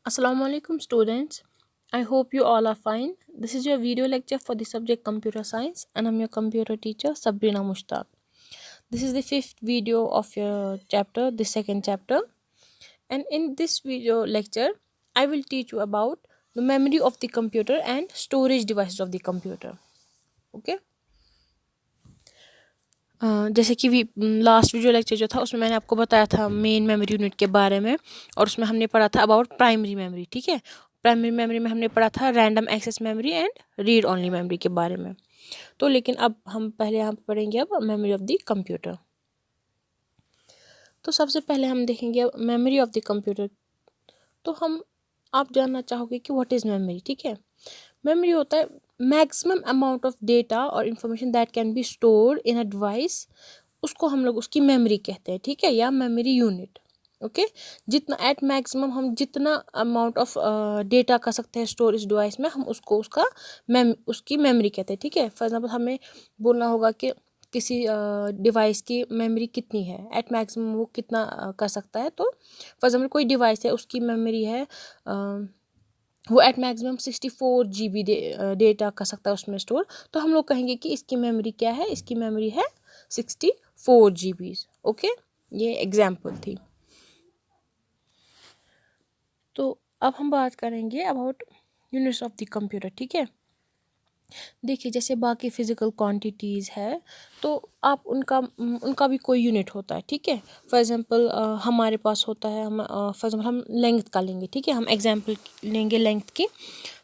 Assalamualaikum students. I hope you all are fine. This is your video lecture for the subject computer science and I'm your computer teacher Sabrina Mushtaq. This is the fifth video of your chapter, the second chapter. And in this video lecture, I will teach you about the memory of the computer and storage devices of the computer. Okay. जैसे कि last video lecture जो था उसमें मैंने आपको बताया था main memory unit के बारे में और उसमें हमने पढ़ा था अबाउट प्राइमरी मेमोरी। ठीक है, प्राइमरी मेमोरी में हमने पढ़ा था random access memory and read only memory के बारे में। तो लेकिन अब हम पहले यहाँ पे पढ़ेंगे अब मेमोरी ऑफ द कंप्यूटर। तो सबसे पहले हम देखेंगे मेमोरी ऑफ द कंप्यूटर। तो हम आप जानना चाहोगे कि व्हाट इज़ मेमोरी। ठीक है, मेमोरी होता है मैक्सिमम अमाउंट ऑफ डेटा और information that can be stored in a device, उसको हम लोग उसकी मेमोरी कहते हैं। ठीक है, या मेमोरी यूनिट। ओके, जितना एट मैक्सिमम हम जितना अमाउंट ऑफ डेटा कर सकते हैं स्टोर इस डिवाइस में, हम उसको उसकी मेमोरी कहते हैं। ठीक है, फॉर एग्जांपल हमें बोलना होगा कि किसी डिवाइस की मेमोरी कितनी है, एट मैक्सिमम वो कितना कर सकता है। तो फॉर एग्जांपल कोई डिवाइस है उसकी मेमोरी है वो एट मैक्सिमम 64 GB डेटा कर सकता है उसमें स्टोर। तो हम लोग कहेंगे कि इसकी मेमोरी क्या है, इसकी मेमोरी है 64 GB। ओके, ये एग्जाम्पल थी। तो अब हम बात करेंगे about units of the computer. ठीक है, देखिए जैसे बाकी फिजिकल क्वांटिटीज़ है तो आप उनका भी कोई यूनिट होता है। ठीक है, फॉर एग्जांपल हमारे पास होता है, हम फॉर एग्जांपल हम लेंथ का लेंगे। ठीक है, हम एग्जांपल लेंगे लेंथ की।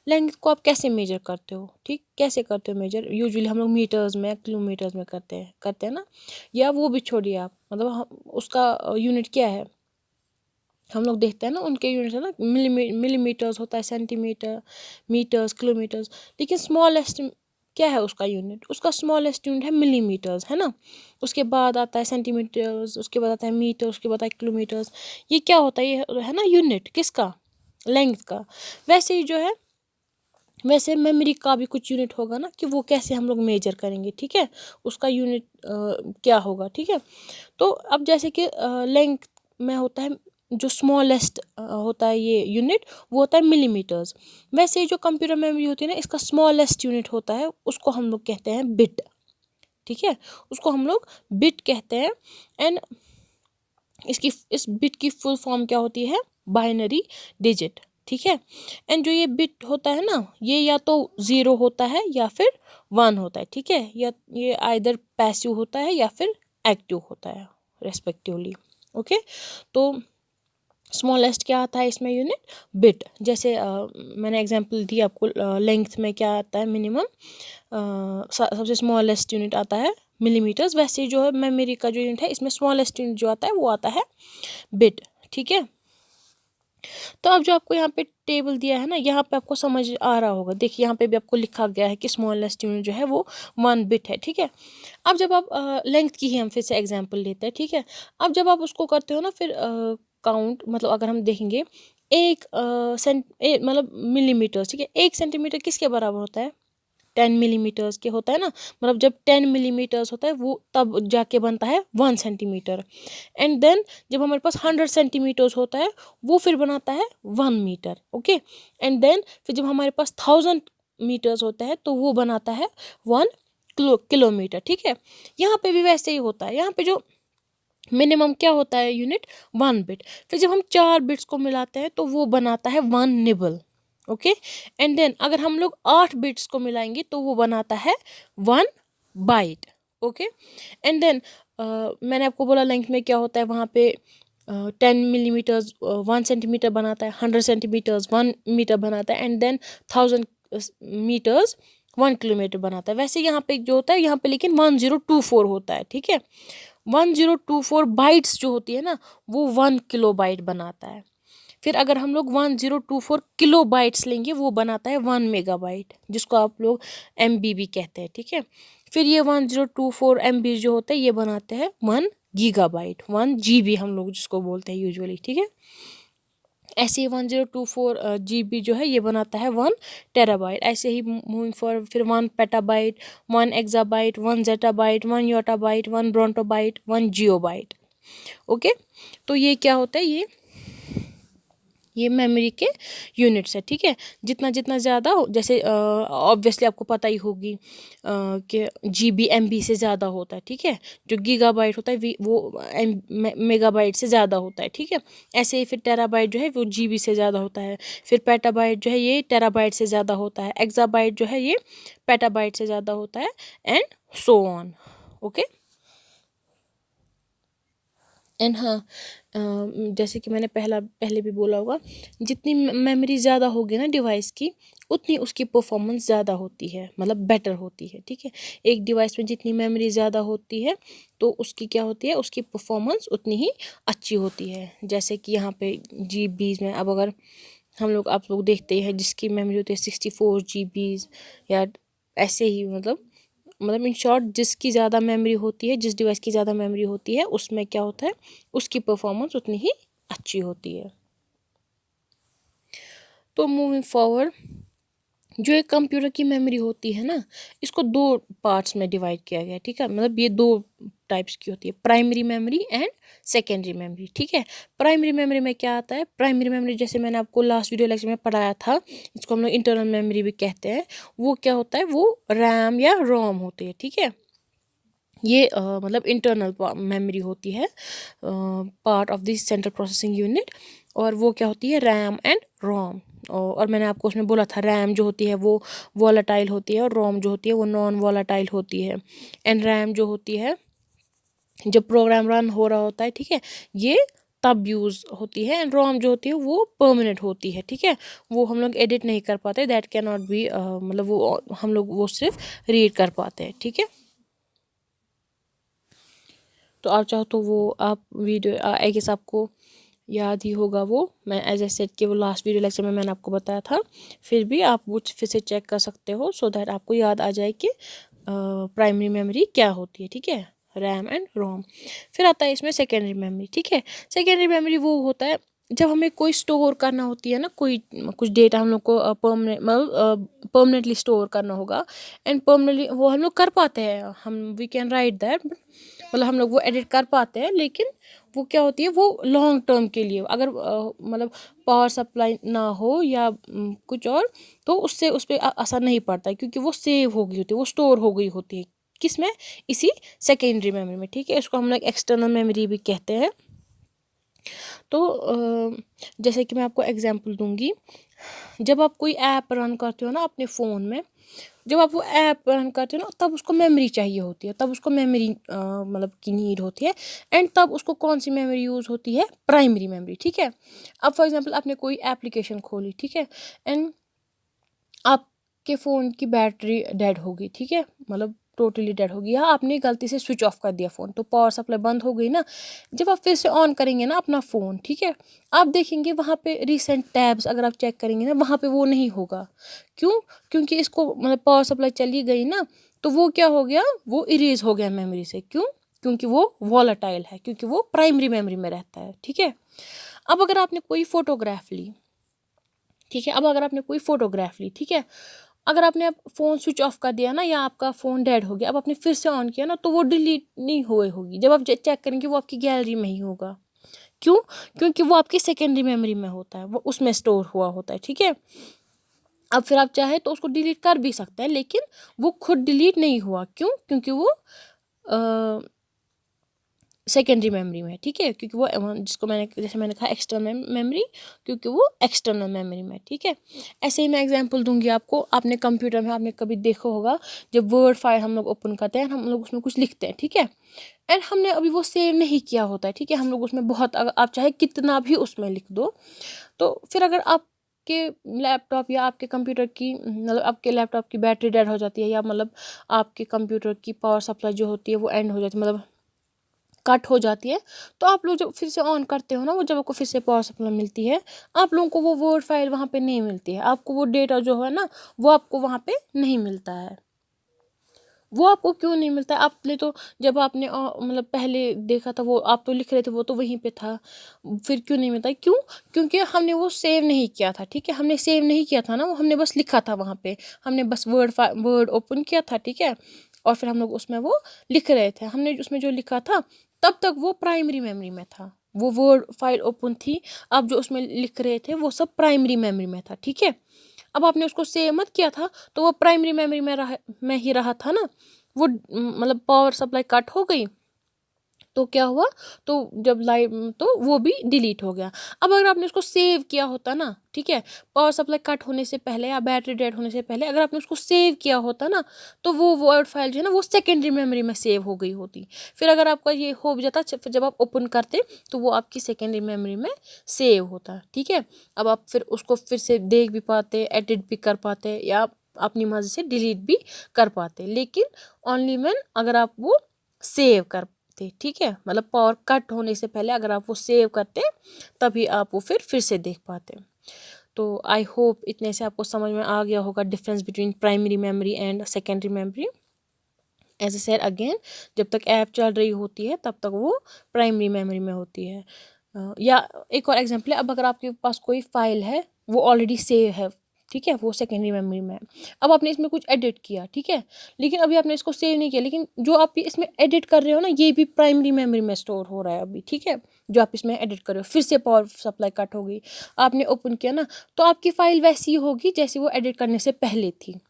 लेंथ को आप कैसे मेजर करते हो? ठीक, कैसे करते हो मेजर? यूजुअली हम लोग मीटर्स में, किलोमीटर्स में करते हैं ना। या वो भी छोड़िए आप, मतलब उसका यूनिट क्या है, हम लोग देखते हैं ना उनके यूनिट है ना, मिलीमीटर्स होता है, सेंटीमीटर, मीटर्स, किलोमीटर्स। लेकिन स्मॉलेस्ट क्या है उसका यूनिट? उसका स्मॉलेस्ट यूनिट है मिलीमीटर्स, है ना। उसके बाद आता है सेंटीमीटर्स, उसके बाद आता है मीटर, उसके बाद आता है किलोमीटर्स। ये क्या होता है? ये है ना यूनिट किसका? लेंथ का। वैसे ही जो है, वैसे मेमोरी का भी कुछ यूनिट होगा ना, कि वो कैसे हम लोग मेजर करेंगे। ठीक है, उसका यूनिट क्या होगा। ठीक है, तो अब जैसे कि लेंथ में होता है जो स्मॉलेस्ट होता है ये यूनिट, वो होता है मिलीमीटर्स। वैसे ही जो कंप्यूटर मेमोरी होती है ना, इसका स्मॉलेस्ट यूनिट होता है, उसको हम लोग कहते हैं बिट। ठीक है, उसको हम लोग बिट कहते हैं। एंड इस बिट की फुल फॉर्म क्या होती है? Binary digit. ठीक है, एंड जो ये बिट होता है ना, ये या तो 0 होता है या फिर 1 होता है। ठीक है, या ये आइदर पैसिव होता है या फिर एक्टिव होता है रेस्पेक्टिवली। ओके, तो स्मॉलेस्ट क्या आता है इसमें यूनिट? बिट। जैसे मैंने एग्जांपल दी आपको, लेंथ में क्या आता है मिनिमम, सबसे स्मॉलेस्ट यूनिट आता है मिलीमीटर्स। वैसे ही जो है मेमोरी का जो यूनिट है, इसमें स्मॉलेस्ट यूनिट जो आता है वो आता है बिट। ठीक है, तो अब जो आपको यहाँ पे टेबल दिया है ना, यहाँ पे आपको समझ आ रहा होगा। देखिए यहाँ पे भी आपको लिखा गया है कि स्मॉलेस्ट यूनिट जो है वो 1 बिट है। ठीक है, अब जब आप लेंथ की ही हम फिर से एग्जांपल लेते हैं। ठीक है, अब जब आप उसको करते हो ना, फिर काउंट, मतलब अगर हम देखेंगे एक मतलब मिलीमीटर। ठीक है, 1 सेंटीमीटर किसके बराबर होता है? 10 मिलीमीटर्स के होता है ना। मतलब जब 10 मिलीमीटर्स होता है वो तब जाके बनता है 1 सेंटीमीटर। एंड देन जब हमारे पास 100 सेंटीमीटर्स होता है वो फिर बनाता है 1 मीटर। ओके, एंड देन फिर जब हमारे पास 1000 मीटर्स होता है तो वो बनाता है 1 किलोमीटर। ठीक है, यहाँ पे भी वैसे ही होता है। यहाँ पे जो मिनिमम क्या होता है यूनिट? 1 बिट। फिर जब हम 4 बिट्स को मिलाते हैं तो वो बनाता है 1 निबल। ओके, एंड देन अगर हम लोग 8 बिट्स को मिलाएंगे तो वो बनाता है 1 बाइट। ओके, एंड देन मैंने आपको बोला लेंथ में क्या होता है, वहाँ पे 10 मिलीमीटर्स 1 सेंटीमीटर बनाता है, 100 सेंटीमीटर्स 1 मीटर बनाता है, एंड देन 1000 मीटर्स 1 किलोमीटर बनाता है। वैसे यहाँ पे जो होता है, यहाँ पे लेकिन 1024 होता है। ठीक है, 1024 बाइट्स जो होती है ना, वो 1 किलोबाइट बनाता है। फिर अगर हम लोग 1024 किलोबाइट्स लेंगे, वो बनाता है 1 मेगाबाइट, जिसको आप लोग MB भी कहते हैं। ठीक है, फिर ये 1024 MB जो होते हैं ये बनाते हैं 1 गीगाबाइट, 1 GB हम लोग जिसको बोलते हैं यूजुअली। ठीक है, ऐसे ही 1024 GB जो है ये बनाता है 1 टेराबाइट। ऐसे ही मूविंग फॉर, फिर 1 petabyte, 1 exabyte, 1 zettabyte, 1 yottabyte, 1 brontobyte, 1 geopbyte. Okay, तो ये क्या होता है, ये ये मेमोरी के यूनिट्स है, ठीक है। जितना जितना ज़्यादा जैसे ऑब्वियसली आपको पता ही होगी कि GB MB से ज़्यादा होता है, ठीक है। जो गीगाबाइट होता है वो मेगाबाइट से ज़्यादा होता है, ठीक है। ऐसे ही फिर टेराबाइट जो है वो GB से ज़्यादा होता है। फिर पेटाबाइट जो है ये टेराबाइट से ज़्यादा होता है। एक्साबाइट जो है ये पेटाबाइट से ज़्यादा होता है, and so on. Okay. And हाँ, जैसे कि मैंने पहले भी बोला होगा, जितनी मेमोरी ज़्यादा होगी ना डिवाइस की, उतनी उसकी परफॉर्मेंस ज़्यादा होती है, मतलब बेटर होती है, ठीक है। एक डिवाइस में जितनी मेमोरी ज़्यादा होती है तो उसकी क्या होती है, उसकी परफॉर्मेंस उतनी ही अच्छी होती है। जैसे कि यहाँ पे GBs में, अब अगर हम लोग आप लोग देखते हैं जिसकी मेमोरी होती है 64 GBs, या ऐसे ही मतलब इन शॉर्ट जिसकी ज़्यादा मेमोरी होती है, जिस डिवाइस की ज़्यादा मेमोरी होती है, उसमें क्या होता है, उसकी परफॉर्मेंस उतनी ही अच्छी होती है। तो मूविंग फॉरवर्ड, जो एक कंप्यूटर की मेमोरी होती है ना, इसको दो पार्ट्स में डिवाइड किया गया है, ठीक है। मतलब ये दो टाइप्स की होती है, primary memory and secondary memory, ठीक है। प्राइमरी मेमोरी में क्या आता है, प्राइमरी मेमोरी जैसे मैंने आपको लास्ट वीडियो लेक्चर में पढ़ाया था, इसको हम लोग इंटरनल मेमोरी भी कहते हैं। वो क्या होता है, वो रैम या रोम होती है, ठीक है। ये मतलब इंटरनल मेमोरी होती है, part of this central processing unit. और वो क्या होती है, रैम एंड रोम। और मैंने आपको उसमें बोला था, रैम जो होती है वो वॉलेटाइल होती है, और रोम जो होती है वो नॉन वॉलेटाइल होती है। एंड रैम जो होती है, जब प्रोग्राम रन हो रहा होता है, ठीक है, ये तब यूज़ होती है। एंड रोम जो होती है वो परमानेंट होती है, ठीक है। वो हम लोग एडिट नहीं कर पाते, दैट कैन नॉट बी, मतलब वो हम लोग वो सिर्फ रीड कर पाते हैं, ठीक है। तो आप चाहो तो वो आप वीडियो आई गेस आपको याद ही होगा, वो मैं एज ए सेट कि वो लास्ट वीडियो लेक्चर में मैंने आपको बताया था। फिर भी आप वो फिर से चेक कर सकते हो, सो दैट आपको याद आ जाए कि प्राइमरी मेमोरी क्या होती है, ठीक है, रैम एंड रोम। फिर आता है इसमें सेकेंडरी मेमोरी, ठीक है। सेकेंडरी मेमोरी वो होता है जब हमें कोई स्टोर करना होती है ना, कोई कुछ डेटा हम लोग को परमानेंटली स्टोर करना होगा। एंड परमानेंटली वो हम लोग कर पाते हैं, हम वी कैन राइट दैट, मतलब हम लोग वो एडिट कर पाते हैं, लेकिन वो क्या होती है, वो लॉन्ग टर्म के लिए, अगर मतलब पावर सप्लाई ना हो या कुछ और, तो उससे उस पर असर नहीं पड़ता है, क्योंकि वो सेव हो गई होती है, वो स्टोर हो गई होती है, किस में, इसी सेकेंडरी मेमोरी में, ठीक है। इसको हम लोग एक्सटर्नल मेमोरी भी कहते हैं। तो जैसे कि मैं आपको एग्जांपल दूंगी, जब आप कोई ऐप रन करते हो ना अपने फ़ोन में, जब आप वो ऐप रन करते हो ना, तब उसको मेमोरी चाहिए होती है, तब उसको मेमोरी मतलब की नीड होती है। एंड तब उसको कौन सी मेमोरी यूज़ होती है, प्राइमरी मेमोरी, ठीक है। अब फॉर एग्जांपल आपने कोई एप्लीकेशन खोली, ठीक है, एंड आपके फ़ोन की बैटरी डेड होगी, ठीक है, मतलब टोटली डेड होगी, या आपने गलती से स्विच ऑफ कर दिया फ़ोन, तो पावर सप्लाई बंद हो गई ना। जब आप फिर से ऑन करेंगे ना अपना फ़ोन, ठीक है, आप देखेंगे वहाँ पे रिसेंट टैब्स अगर आप चेक करेंगे ना, वहाँ पे वो नहीं होगा। क्यों? क्योंकि इसको मतलब पावर सप्लाई चली गई ना, तो वो क्या हो गया, वो इरेज हो गया मेमोरी से। क्यों? क्योंकि वो वॉलेटाइल है, क्योंकि वो प्राइमरी मेमोरी में रहता है, ठीक है। अब अगर आपने कोई फ़ोटोग्राफ ली, ठीक है, अब अगर आपने कोई फ़ोटोग्राफ ली, ठीक है, अगर आपने अब फ़ोन स्विच ऑफ कर दिया ना, या आपका फ़ोन डेड हो गया, अब आपने फिर से ऑन किया ना, तो वो डिलीट नहीं हुए होगी, जब आप चेक करेंगे वो आपकी गैलरी में ही होगा। क्यों? क्योंकि वो आपकी सेकेंडरी मेमोरी में होता है, वो उसमें स्टोर हुआ होता है, ठीक है। अब फिर आप चाहे तो उसको डिलीट कर भी सकते हैं, लेकिन वो खुद डिलीट नहीं हुआ। क्यों? क्योंकि वो सेकेंडरी मेमोरी में, ठीक है, क्योंकि वो जिसको मैंने जैसे मैंने कहा एक्सटर्नल मेमोरी, क्योंकि वो एक्सटर्नल मेमोरी में, ठीक है। ऐसे ही मैं एग्जांपल दूंगी आपको, आपने कंप्यूटर में आपने कभी देखा होगा, जब वर्ड फाइल हम लोग ओपन करते हैं, हम लोग उसमें कुछ लिखते हैं, ठीक है, एंड हमने अभी वो सेव नहीं किया होता है, ठीक है। हम लोग उसमें बहुत, अगर आप चाहे कितना भी उसमें लिख दो, तो फिर अगर आप के लैपटॉप या आपके कंप्यूटर की, मतलब आपके लैपटॉप की बैटरी डेड हो जाती है, या मतलब आपके कंप्यूटर की पावर सप्लाई जो होती है वो एंड हो जाती है, मतलब कट हो जाती है, तो आप लोग जब फिर से ऑन करते हो ना, वो जब आपको फिर से पावर सप्लाई मिलती है, आप लोगों को वो वर्ड फाइल वहाँ पे नहीं मिलती है, आपको वो डेटा जो है ना, वो आपको वहाँ पे नहीं मिलता है। वो आपको क्यों नहीं मिलता है? आपने तो जब आपने मतलब पहले देखा था, वो आप तो लिख रहे थे, वो तो वहीं पे था, फिर क्यों नहीं मिलता है? क्यों? क्योंकि हमने वो सेव नहीं किया था, ठीक है, हमने सेव नहीं किया था ना, वो हमने बस लिखा था वहाँ पे, हमने बस वर्ड ओपन किया था, ठीक है, और फिर हम लोग उसमें वो लिख रहे थे, हमने उसमें जो लिखा था, तब तक वो प्राइमरी मेमोरी में था, वो वर्ड फाइल ओपन थी, आप जो उसमें लिख रहे थे वो सब प्राइमरी मेमोरी में था, ठीक है। अब आपने उसको सेव मत किया था, तो वो प्राइमरी मेमोरी में ही रहा था ना। वो मतलब पावर सप्लाई कट हो गई, तो क्या हुआ, तो जब लाइव तो वो भी डिलीट हो गया। अब अगर आपने उसको सेव किया होता ना, ठीक है, पावर सप्लाई कट होने से पहले या बैटरी डेड होने से पहले अगर आपने उसको सेव किया होता ना, तो वो वर्ड फाइल जो है ना वो सेकेंडरी मेमोरी में सेव हो गई होती। फिर अगर आपका ये हो भी जाता, फिर जब आप ओपन करते तो वो आपकी सेकेंडरी मेमोरी में सेव होता, ठीक है। अब आप फिर उसको फिर से देख भी पाते, एडिट भी कर पाते, या अपनी मर्जी से डिलीट भी कर पाते, लेकिन ओनली व्हेन अगर आप वो सेव कर, ठीक है, मतलब पावर कट होने से पहले अगर आप वो सेव करते तभी आप वो फिर से देख पाते। तो आई होप इतने से आपको समझ में आ गया होगा difference between primary memory and secondary memory. As a said again, जब तक ऐप चल रही होती है तब तक वो प्राइमरी मेमोरी में होती है। या एक और एग्जांपल है, अब अगर आपके पास कोई फाइल है वो ऑलरेडी सेव है, ठीक है, वो सेकेंडरी मेमोरी में है। अब आपने इसमें कुछ एडिट किया, ठीक है, लेकिन अभी आपने इसको सेव नहीं किया, लेकिन जो आप इसमें एडिट कर रहे हो ना ये भी प्राइमरी मेमोरी में स्टोर हो रहा है अभी, ठीक है। जो आप इसमें एडिट कर रहे हो, फिर से पावर सप्लाई कट हो गई, आपने ओपन किया ना, तो आपकी फाइल वैसी होगी जैसे वो एडिट करने से पहले थी।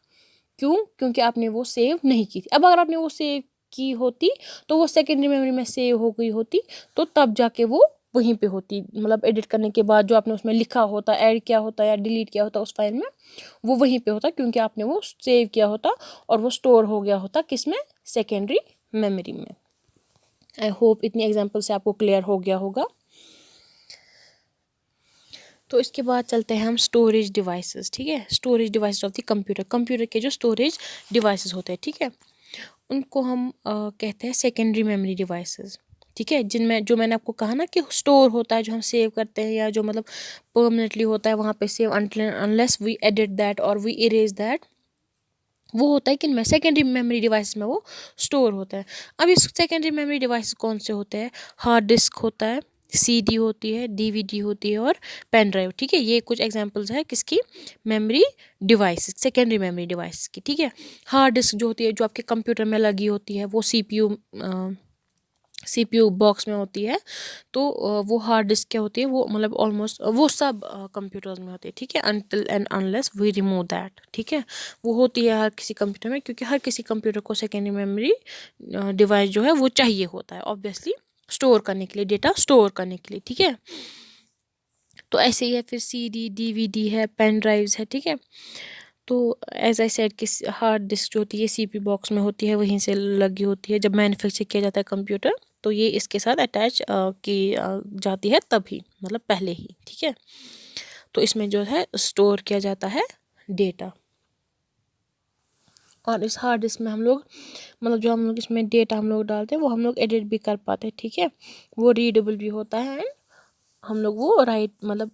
क्यों? क्योंकि आपने वो सेव नहीं की थी। अब अगर आपने वो सेव की होती तो वो सेकेंडरी मेमोरी में सेव हो गई होती, तो तब जाके वो वहीं पे होती, मतलब एडिट करने के बाद जो आपने उसमें लिखा होता, ऐड किया होता या डिलीट किया होता उस फाइल में, वो वहीं पे होता, क्योंकि आपने वो सेव किया होता और वो स्टोर हो गया होता किसमें, सेकेंडरी मेमोरी में। आई होप इतनी एग्जाम्पल से आपको क्लियर हो गया होगा। तो इसके बाद चलते हैं हम स्टोरेज डिवाइसेस, ठीक है। Storage devices of the computer, computer के जो स्टोरेज डिवाइसेस होते हैं, ठीक है, उनको हम कहते हैं सेकेंडरी मेमोरी डिवाइसेस, ठीक है, जिनमें जो मैंने आपको कहा ना कि स्टोर होता है, जो हम सेव करते हैं या जो मतलब परमानेंटली होता है वहाँ पे save, unless we edit that और वी इरेज दैट, वो होता है कि इनमें सेकेंडरी मेमोरी डिवाइस में वो स्टोर होता है। अब इस सेकेंडरी मेमोरी डिवाइस कौन से होते हैं, हार्ड डिस्क होता है, सीडी होती है, डीवीडी होती है और पेन ड्राइव, ठीक है। ये कुछ एग्जांपल्स है किसकी, memory device, secondary memory device की, ठीक है। हार्ड डिस्क जो होती है जो आपके कंप्यूटर में लगी होती है, वो सीपीयू बॉक्स में होती है, तो वो हार्ड डिस्क क्या होती है, वो मतलब ऑलमोस्ट वो सब कंप्यूटर्स में होती है, ठीक है, until and unless we remove that, ठीक है। वो होती है हर किसी कंप्यूटर में, क्योंकि हर किसी कंप्यूटर को सेकेंडरी मेमोरी डिवाइस जो है वो चाहिए होता है, ऑब्वियसली स्टोर करने के लिए, डेटा स्टोर करने के लिए, ठीक है। तो ऐसे ही है, फिर सीडी डीवीडी है, पेन ड्राइव्स है, ठीक है। तो एज आई सेड कि हार्ड डिस्क जो होती है सीपी बॉक्स में होती है, वहीं से लगी होती है जब मैन्युफैक्चर किया जाता है कंप्यूटर, तो ये इसके साथ अटैच की जाती है तभी, मतलब पहले ही, ठीक है। तो इसमें जो है स्टोर किया जाता है डेटा, और इस हार्ड डिस्क में हम लोग मतलब जो हम लोग इसमें डेटा हम लोग डालते हैं वो हम लोग एडिट भी कर पाते हैं, ठीक है। वो रीडेबल भी होता है एंड हम लोग वो राइट मतलब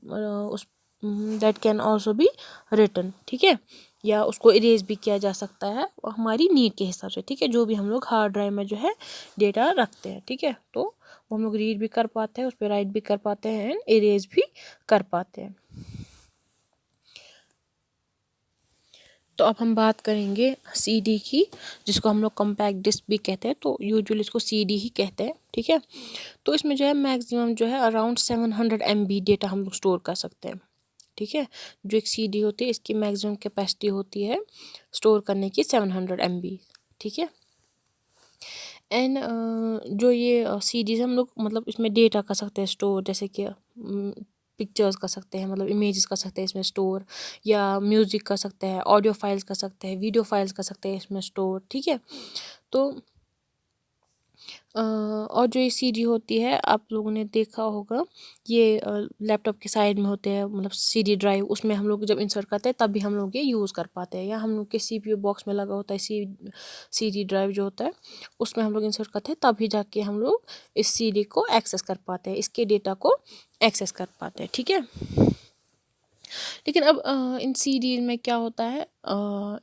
उस that can also be written, ठीक है, या उसको इरेज भी किया जा सकता है हमारी नीड के हिसाब से, ठीक है। जो भी हम लोग हार्ड ड्राइव में जो है डेटा रखते हैं, ठीक है, तो वो हम लोग रीड भी कर पाते हैं, उस पर राइट भी कर पाते हैं एंड इरेज भी कर पाते हैं। तो अब हम बात करेंगे सीडी की, जिसको हम लोग कॉम्पैक्ट डिस्क भी कहते हैं, तो यूजुअली इसको सीडी ही कहते हैं, ठीक है। तो इसमें जो है मैक्सिमम जो है अराउंड 700 MB डेटा हम लोग स्टोर कर सकते हैं, ठीक है। जो एक सीडी होती है इसकी मैक्सिमम कैपेसिटी होती है स्टोर करने की 700 MB, ठीक है। एंड जो ये सीडीज हम लोग मतलब इसमें डेटा कर सकते हैं स्टोर, जैसे कि पिक्चर्स कर सकते हैं, मतलब इमेजेस कर सकते हैं इसमें स्टोर, या म्यूज़िक कर सकते हैं, ऑडियो फाइल्स कर सकते हैं, वीडियो फाइल्स कर सकते हैं इसमें स्टोर, ठीक है। तो और जो ये सीडी होती है आप लोगों ने देखा होगा, ये लैपटॉप के साइड में होते हैं, मतलब सीडी ड्राइव, उसमें हम लोग जब इंसर्ट करते हैं तब भी हम लोग ये यूज़ कर पाते हैं, या हम लोग के सीपीयू बॉक्स में लगा होता है सीडी ड्राइव जो होता है, उसमें हम लोग इंसर्ट करते हैं तभी जाके हम लोग इस सीडी को एक्सेस कर पाते हैं, इसके डेटा को एक्सेस कर पाते हैं, ठीक है। लेकिन अब इन सीरीज में क्या होता है,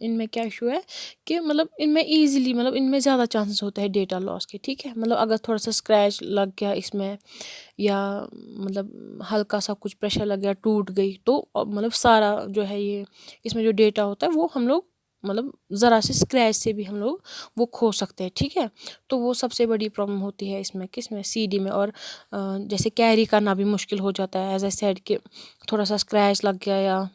इनमें क्या इशू है कि मतलब इनमें इजीली मतलब इनमें ज़्यादा चांसेस होते हैं डेटा लॉस के, ठीक है। मतलब अगर थोड़ा सा स्क्रैच लग गया इसमें, या मतलब हल्का सा कुछ प्रेशर लग गया, टूट गई, तो मतलब सारा जो है ये इसमें जो डेटा होता है वो हम लोग मतलब ज़रा से स्क्रैच से भी हम लोग वो खो सकते हैं, ठीक है। तो वो सबसे बड़ी प्रॉब्लम होती है इसमें, किसमें, सीडी में। और जैसे कैरी करना भी मुश्किल हो जाता है, एज आई सेड कि थोड़ा सा स्क्रैच लग गया या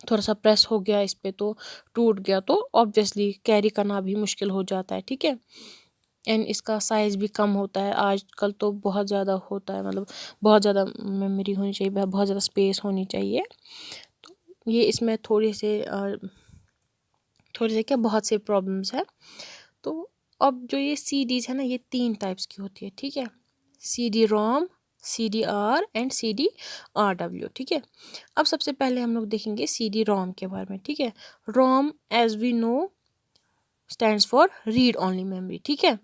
थोड़ा सा प्रेस हो गया इस पे तो टूट गया, तो ऑब्वियसली कैरी करना भी मुश्किल हो जाता है, ठीक है। एंड इसका साइज़ भी कम होता है आजकल, तो बहुत ज़्यादा होता है, मतलब बहुत ज़्यादा मेमोरी होनी चाहिए, बहुत ज़्यादा स्पेस होनी चाहिए। तो ये इसमें थोड़े से क्या, बहुत से प्रॉब्लम्स है। तो अब जो ये सीडीज है ना, ये 3 टाइप्स की होती है, ठीक है। CD ROM, CDR and CDRW, ठीक है। अब सबसे पहले हम लोग देखेंगे CD ROM के बारे में, ठीक है। ROM as we know stands for read only memory, ठीक है।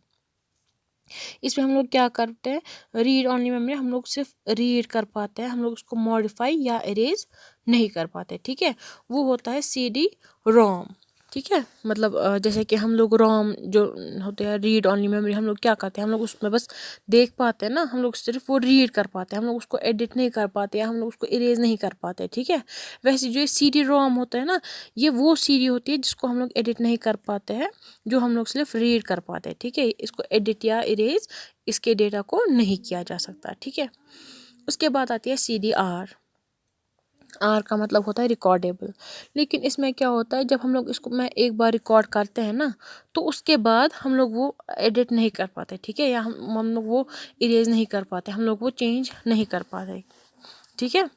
इसमें हम लोग क्या करते हैं, रीड ओनली मेमोरी हम लोग सिर्फ रीड कर पाते हैं, हम लोग उसको मॉडिफाई या इरेज नहीं कर पाते, ठीक है। वो होता है CD ROM, ठीक है। मतलब जैसे कि हम लोग रोम जो होते हैं, रीड ओनली मेमोरी, हम लोग क्या करते हैं, हम लोग उसमें बस देख पाते हैं ना, हम लोग सिर्फ वो रीड कर पाते हैं, हम लोग उसको एडिट नहीं कर पाते, हम लोग उसको इरेज नहीं कर पाते, ठीक है। वैसे जो CD ROM होता है ना, ये वो सीडी होती है जिसको हम लोग एडिट नहीं कर पाते हैं, जो हम लोग सिर्फ रीड कर पाते हैं, ठीक है। इसको एडिट या इरेज इसके डेटा को नहीं किया जा सकता, ठीक है। उसके बाद आती है CDR। आर का मतलब होता है रिकॉर्डेबल। लेकिन इसमें क्या होता है, जब हम लोग इसको मैं एक बार रिकॉर्ड करते हैं ना, तो उसके बाद हम लोग वो एडिट नहीं कर पाते, ठीक है। या हम लोग वो इरेज नहीं कर पाते, हम लोग वो चेंज नहीं कर पाते, ठीक है।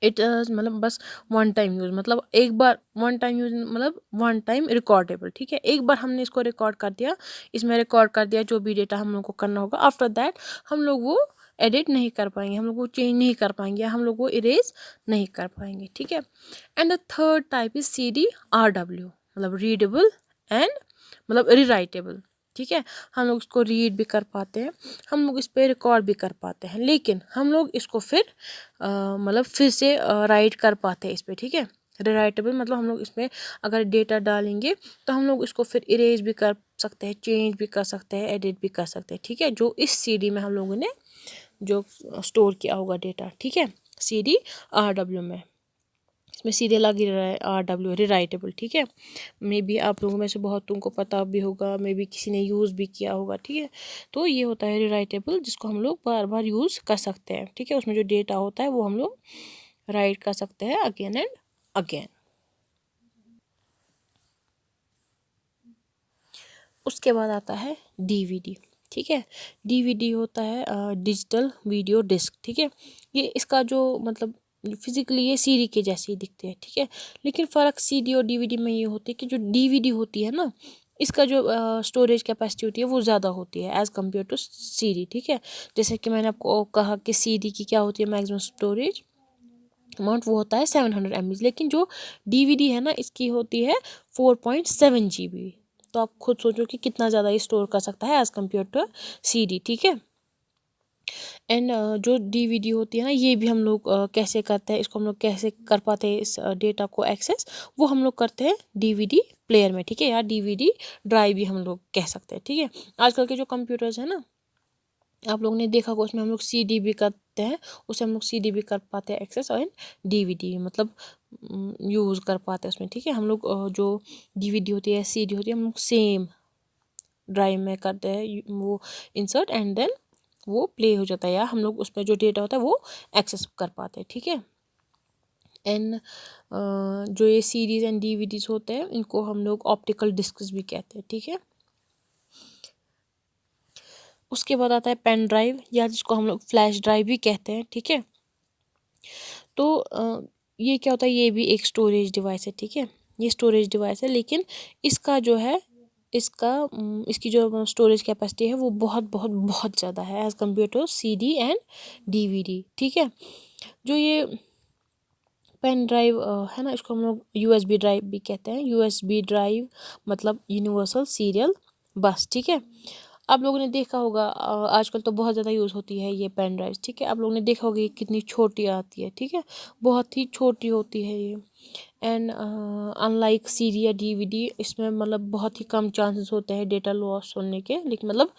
इट मतलब बस वन टाइम यूज़, मतलब एक बार वन टाइम यूज़, मतलब वन टाइम रिकॉर्डेबल, ठीक है। एक बार हमने इसको रिकॉर्ड कर दिया, इसमें रिकॉर्ड कर दिया जो भी डेटा हम लोग को करना होगा, आफ्टर दैट हम लोग वो एडिट नहीं कर पाएंगे, हम लोग वो चेंज नहीं कर पाएंगे, या हम लोग वो इरेज नहीं कर पाएंगे, ठीक है। And the third type is CDRW, मतलब रीडेबल एंड मतलब रिराइटेबल, ठीक है। हम लोग इसको रीड भी कर पाते हैं, हम लोग इस पर रिकॉर्ड भी कर पाते हैं, लेकिन हम लोग इसको फिर मतलब फिर से राइट कर पाते हैं इस पर, ठीक है। रिराइटेबल मतलब हम लोग इसमें अगर डेटा डालेंगे तो हम लोग इसको फिर इरेज भी कर सकते हैं, चेंज भी कर सकते हैं, एडिट भी कर सकते हैं, ठीक है। जो इस CD में हम लोगों ने जो स्टोर किया होगा डेटा, ठीक है, CDRW में, इसमें सीधे लग ही रहा है RW, रिराइटेबल, ठीक है। मे बी आप लोगों में से बहुत तुमको पता भी होगा, मे बी किसी ने यूज़ भी किया होगा, ठीक है। तो ये होता है रिराइटेबल, जिसको हम लोग बार बार यूज़ कर सकते हैं, ठीक है। उसमें जो डेटा होता है वो हम लोग राइट कर सकते हैं अगेन एंड अगेन। उसके बाद आता है DVD, ठीक है। DVD होता है डिजिटल वीडियो डिस्क, ठीक है। ये इसका जो मतलब फिजिकली ये CD के जैसे ही दिखते हैं, ठीक है। लेकिन फ़र्क CD और DVD में ये होती है कि जो DVD होती है ना, इसका जो स्टोरेज कैपेसिटी होती है वो ज़्यादा होती है एज़ कम्पेयर टू CD, ठीक है। जैसे कि मैंने आपको कहा कि CD की क्या होती है मैक्सिमम स्टोरेज अमाउंट, वो होता है 700 MB, लेकिन जो DVD है ना, इसकी होती है 4.7 GB। तो आप खुद सोचो कि कितना ज़्यादा ये स्टोर कर सकता है एज़ कम्पेयर टू CD, ठीक है। एंड जो DVD होती है ना, ये भी हम लोग कैसे करते हैं, इसको हम लोग कैसे कर पाते हैं इस डेटा को एक्सेस, वो हम लोग करते हैं DVD प्लेयर में, ठीक है, या DVD ड्राइव भी हम लोग कह सकते हैं, ठीक है। आजकल के जो कंप्यूटर्स हैं ना, आप लोगों ने देखा होगा, उसमें हम लोग CD भी करते हैं, उससे हम लोग CD भी कर पाते हैं एक्सेस, और DVD मतलब यूज़ कर पाते हैं उसमें, ठीक है। हम लोग जो DVD होती है, CD होती है, हम लोग सेम ड्राइव में करते हैं वो इंसर्ट, एंड देन वो प्ले हो जाता है, या हम लोग उसमें जो डेटा होता है वो एक्सेस कर पाते हैं, ठीक है। एंड जो ये सीरीज एंड DVDs होते हैं, इनको हम लोग ऑप्टिकल डिस्क्स भी कहते हैं, ठीक है। उसके बाद आता है पेन ड्राइव, या जिसको हम लोग फ्लैश ड्राइव भी कहते हैं, ठीक है। तो ये क्या होता है, ये भी एक स्टोरेज डिवाइस है, ठीक है। ये स्टोरेज डिवाइस है, लेकिन इसका जो है इसकी जो स्टोरेज कैपेसिटी है वो बहुत बहुत बहुत ज़्यादा है as compare to CD and DVD, ठीक है। जो ये पेन ड्राइव है ना, इसको हम लोग USB ड्राइव भी कहते हैं। USB ड्राइव मतलब यूनिवर्सल सीरियल बस, ठीक है। आप लोगों ने देखा होगा आजकल तो बहुत ज़्यादा यूज़ होती है ये पेन ड्राइव, ठीक है। आप लोगों ने देखा होगा ये कितनी छोटी आती है, ठीक है, बहुत ही छोटी होती है ये। एंड अनलाइक CD या DVD, इसमें मतलब बहुत ही कम चांसेस होते हैं डेटा लॉस होने के, लेकिन मतलब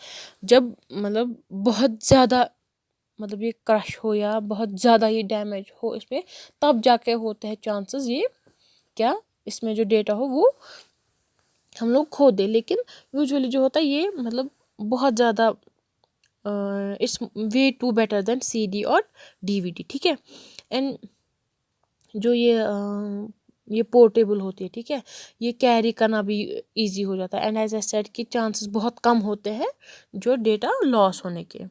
जब मतलब बहुत ज़्यादा मतलब ये क्रश हो या बहुत ज़्यादा ये डैमेज हो इस पर, तब जाके होते हैं चांसेस ये क्या इसमें जो डेटा हो वो हम लोग खो दे। लेकिन यूजुअली जो होता है ये मतलब बहुत ज़्यादा it's way too better than CD और DVD, ठीक है। एंड जो ये पोर्टेबल होती है, ठीक है, ये कैरी करना भी इजी हो जाता है। एंड एज आई सेड कि चांसेस बहुत कम होते हैं जो डेटा लॉस होने के।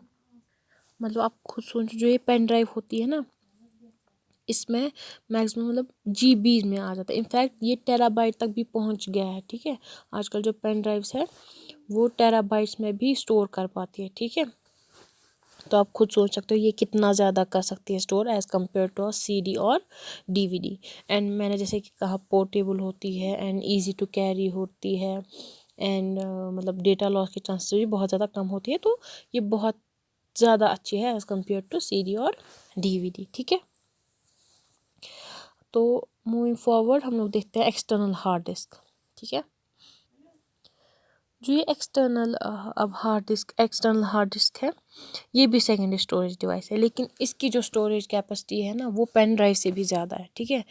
मतलब आप खुद सोचो, जो ये पेन ड्राइव होती है ना, इसमें मैक्सिमम मतलब GB में आ जाता है। इनफैक्ट ये टेराबाइट तक भी पहुंच गया है, ठीक है। आजकल जो पेन ड्राइव्स है वो टेराबाइट्स में भी स्टोर कर पाती है, ठीक है। तो आप खुद सोच सकते हो ये कितना ज़्यादा कर सकती है store as compare to CD और DVD। एंड मैंने जैसे कि कहा पोर्टेबल होती है एंड ईजी टू कैरी होती है एंड मतलब डेटा लॉस के चांसेस भी बहुत ज़्यादा कम होती है। तो ये बहुत ज़्यादा अच्छी है एज़ कम्पेयर टू CD और DVD, ठीक है। तो मूविंग फॉरवर्ड हम लोग देखते हैं एक्सटर्नल हार्ड डिस्क, ठीक है। जो ये एक्सटर्नल हार्ड डिस्क है, ये भी सेकेंडरी स्टोरेज डिवाइस है, लेकिन इसकी जो स्टोरेज कैपेसिटी है ना वो पेन ड्राइव से भी ज़्यादा है, ठीक है।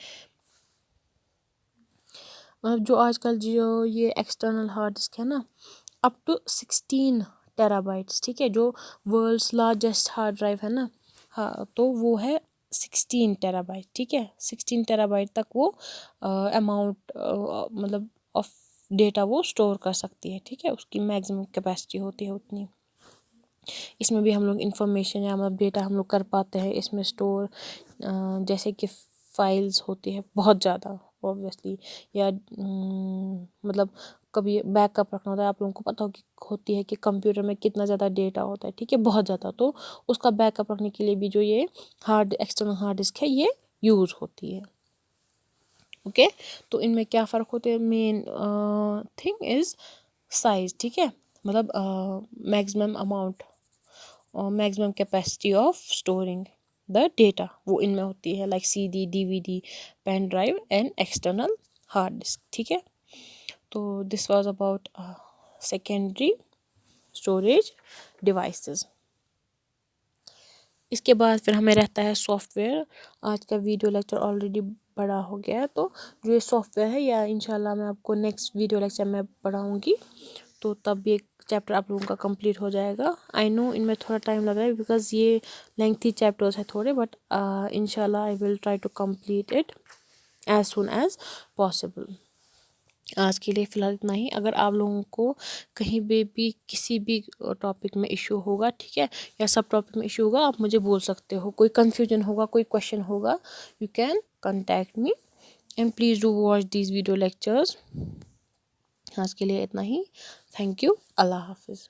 जो आजकल जो ये एक्सटर्नल हार्ड डिस्क है ना, अप टू 16 टेराबाइट्स, ठीक है। जो वर्ल्ड्स लार्जेस्ट हार्ड ड्राइव है ना, हाँ, तो वो है 16 टेराबाइट, ठीक है। 16 टेराबाइट तक वो अमाउंट मतलब ऑफ डेटा वो स्टोर कर सकती है, ठीक है। उसकी मैक्सिमम कैपेसिटी होती है उतनी। इसमें भी हम लोग इंफॉर्मेशन या मतलब डेटा हम लोग कर पाते हैं इसमें स्टोर, जैसे कि फाइल्स होती है बहुत ज़्यादा ऑब्वियसली, या मतलब कभी बैकअप रखना होता है। आप लोगों को पता होती है कि कंप्यूटर में कितना ज़्यादा डेटा होता है, ठीक है, बहुत ज़्यादा। तो उसका बैकअप रखने के लिए भी जो ये एक्सटर्नल हार्ड डिस्क है ये यूज़ होती है, ओके। तो इनमें क्या फ़र्क होते हैं, मेन थिंग इज़ साइज़, ठीक है। मतलब मैक्सिमम अमाउंट और maximum capacity of storing the data वो इनमें होती है, like CD, DVD, pen drive and external hard disk, ठीक है। तो this was about secondary storage devices. इसके बाद फिर हमें रहता है सॉफ्टवेयर। आज का वीडियो लेक्चर ऑलरेडी बड़ा हो गया है, तो जो ये सॉफ्टवेयर है या इंशाल्लाह मैं आपको नेक्स्ट वीडियो लेक्चर में पढ़ाऊँगी, तो तब ये चैप्टर आप लोगों का कंप्लीट हो जाएगा। आई नो इनमें थोड़ा टाइम लग रहा है बिकॉज ये लेंथी चैप्टर्स है थोड़े, बट इंशाल्लाह I will try to complete it as soon as possible. आज के लिए फ़िलहाल इतना ही। अगर आप लोगों को कहीं भी किसी भी टॉपिक में इशू होगा, ठीक है, या सब टॉपिक में इशू होगा, आप मुझे बोल सकते हो। कोई कन्फ्यूजन होगा, कोई क्वेश्चन होगा, you can contact me and please do watch these video lectures. आज के लिए इतना ही। Thank you. अल्लाह हाफिज़।